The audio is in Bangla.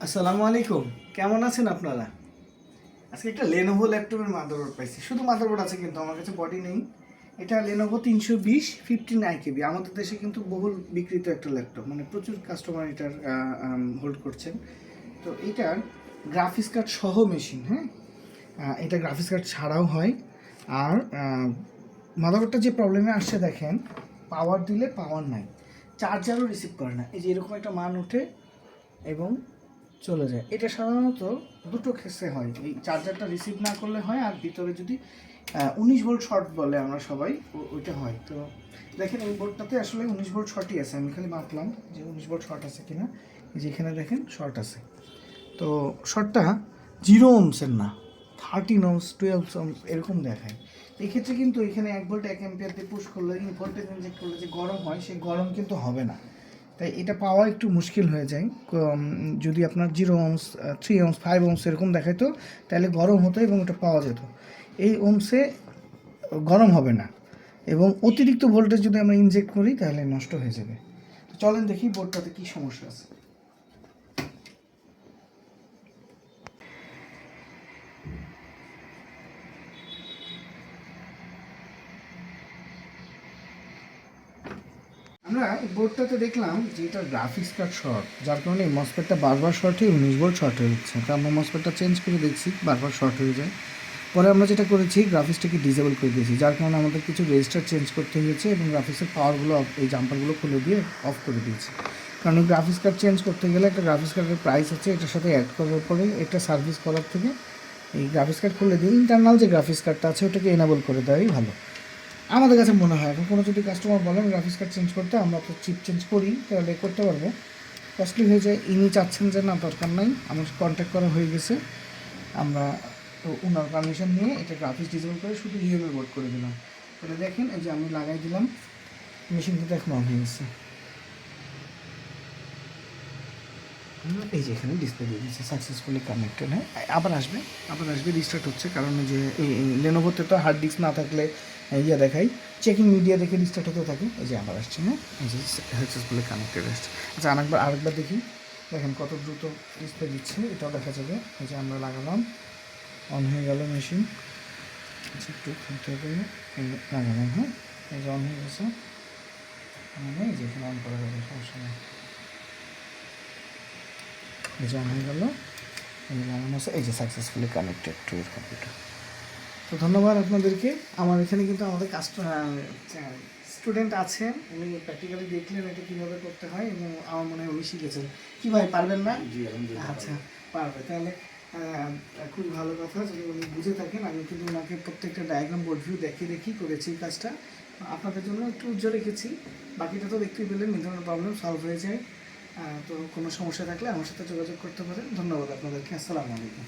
আসসালামু আলাইকুম, কেমন আছেন আপনারা? আজকে একটা লেনোভো ল্যাপটপের মাদারবোর্ড পাইছি। শুধু মাদারবোর্ড আছে, কিন্তু আমার কাছে বডি নেই। এটা লেনোভো 320 15 IKB। আমাদের দেশে কিন্তু বহুল বিক্রিত একটা ল্যাপটপ, মানে প্রচুর কাস্টমার এটার হোল্ড করছেন। তো এটার গ্রাফিক্স কার্ড সহ মেশিন, হ্যাঁ, এটা গ্রাফিক্স কার্ড ছাড়াও হয়। আর মাদারবোর্ডটা যে প্রবলেমে আসছে দেখেন, পাওয়ার দিলে পাওয়ার নাই, চার্জারও রিসিভ করে না। এই যে এরকম একটা মান ওঠে এবং চলে যায়। এটা সাধারণত দুটো কেসে হয়, এই চার্জারটা রিসিভ না করলে হয়, আর ভিতরে যদি 19 ভোল্ট শর্ট বলে আমরা সবাই, ওইটা হয়। তো দেখেন এই বোর্ডটাতে আসলে 19 ভোল্ট শর্টই আছে। আমি খালি মাপলাম যে 19 ভোল্ট শর্ট আছে কিনা। এই যে এখানে দেখেন শর্ট আছে। তো শর্টটা 0 ওহমসের না, 13 ওহমস 12 ওহমস এরকম দেখায়। এক্ষেত্রে কিন্তু এখানে 1 ভোল্ট 1 অ্যাম্পিয়ার দিয়ে পুশ করলে, ভোল্টেজ ইনজেক্ট করলে যে গরম হয়, সেই গরম কিন্তু হবে না। তাই এটা পাওয়া একটু মুশকিল হয়ে যায়। যদি আপনার 0 ওহমস 3 ওহমস 5 ওহমস এরকম দেখাইতো, তাহলে গরম হতো এবং ওটা পাওয়া যেত। এই ওহমসে গরম হবে না, এবং অতিরিক্ত ভোল্টেজ যদি আমরা ইনজেক্ট করি তাহলে নষ্ট হয়ে যাবে। তো চলেন দেখি বোর্ডটাতে কী সমস্যা আছে। আমরা বোর্ডটাতে দেখলাম যে এটা গ্রাফিক্স কার্ড শর্ট, যার কারণে এই মসফেটটা বারবার শর্ট হয়ে 19 ভোল্ট শর্ট হয়ে যাচ্ছে। তো আমরা মসফেটটা চেঞ্জ করে দেখছি, বারবার শর্ট হয়ে যায়। পরে আমরা যেটা করেছি, গ্রাফিক্সটাকে ডিসেবল করে দিয়েছি, যার কারণে আমাদের কিছু রেজিস্টার চেঞ্জ করতে হয়েছে এবং গ্রাফিক্সের পাওয়ারগুলো এই জাম্পারগুলো খুলে দিয়ে অফ করে দিয়েছি। কারণ এই গ্রাফিক্স কার্ড চেঞ্জ করতে গেলে একটা গ্রাফিক্স কার্ডের প্রাইস আছে, এটার সাথে অ্যাড করার পরে এটা সার্ভিস করার থেকে এই গ্রাফিক্স কার্ড খুলে দিয়ে ইন্টারনাল যে গ্রাফিক্স কার্ডটা আছে ওটাকে এনেবল করে দেওয়াই ভালো আমাদের কাছে মনে হয়। এখন কোনো যদি কাস্টমার বলেন গ্রাফিক্স কার্ড চেঞ্জ করতে, আমরা তো চিপ চেঞ্জ করি, তাহলে করতে পারবো। কস্টলি হয়ে যায়। ইনি চাচ্ছেন যে না, দরকার নাই, আমার কন্ট্যাক্ট করা হয়ে গেছে, আমরা তো ওনার পারমিশন নিয়ে এটা গ্রাফিক্স ডিসেবল করে শুধু ইউএমএল বোর্ড করে দিলাম। এটা দেখেন, এই যে আমি লাগাই দিলাম, মেশিন কিন্তু এখন অন হয়ে গেছে। এই যে এখানে ডিসপ্লে দিয়ে দিচ্ছে সাকসেসফুলি কানেক্টেড। হ্যাঁ, আবার আসবে রিস্টার্ট হচ্ছে, কারণ যে এই লেনোভোতে তো হার্ড ডিস্ক না থাকলে ইয়ে দেখাই, চেকিং মিডিয়া দেখে রিস্টার্ট হতে থাকে। এই যে আবার আসছে, হ্যাঁ, এই যে সাকসেসফুলি কানেক্টেড আসছে। আচ্ছা, আরেকবার দেখি, দেখেন কত দ্রুত ডিসপ্লে দিচ্ছে, এটাও দেখা যাবে। এই যে আমরা লাগালাম, অন হয়ে গেল মেশিন। আচ্ছা, একটু খুলতে হবে, লাগালাম, হ্যাঁ, এই যে অন হয়ে গেছে। মানে এই যে এখানে অন করা যাবে, সমস্যা নেই। এই যে অন হয়ে গেল, লাগানো আছে, এই যে successfully connected to your computer. তো ধন্যবাদ আপনাদেরকে। আমার এখানে কিন্তু আমাদের স্টুডেন্ট আছেন, উনি প্র্যাকটিক্যালি দেখলেন এটা কীভাবে করতে হয়, এবং আমার মনে হয় উনি শিখেছেন। কী ভাই, পারবেন না? আচ্ছা, পারবে তাহলে খুবই ভালো কথা। যদি উনি বুঝে থাকেন, আমি কিন্তু ওনাকে প্রত্যেকটা ডায়াগ্রাম বোর্ড ভিউ দেখিয়ে করেছি এই কাজটা। আপনাদের জন্য একটু উজ্জ্বল রেখেছি, বাকিটা তো দেখতেই পেলেন, এই ধরনের প্রবলেম সলভ হয়ে যায়। তো কোনো সমস্যা থাকলে আমার সাথে যোগাযোগ করতে পারেন। ধন্যবাদ আপনাদেরকে। আসসালামু আলাইকুম।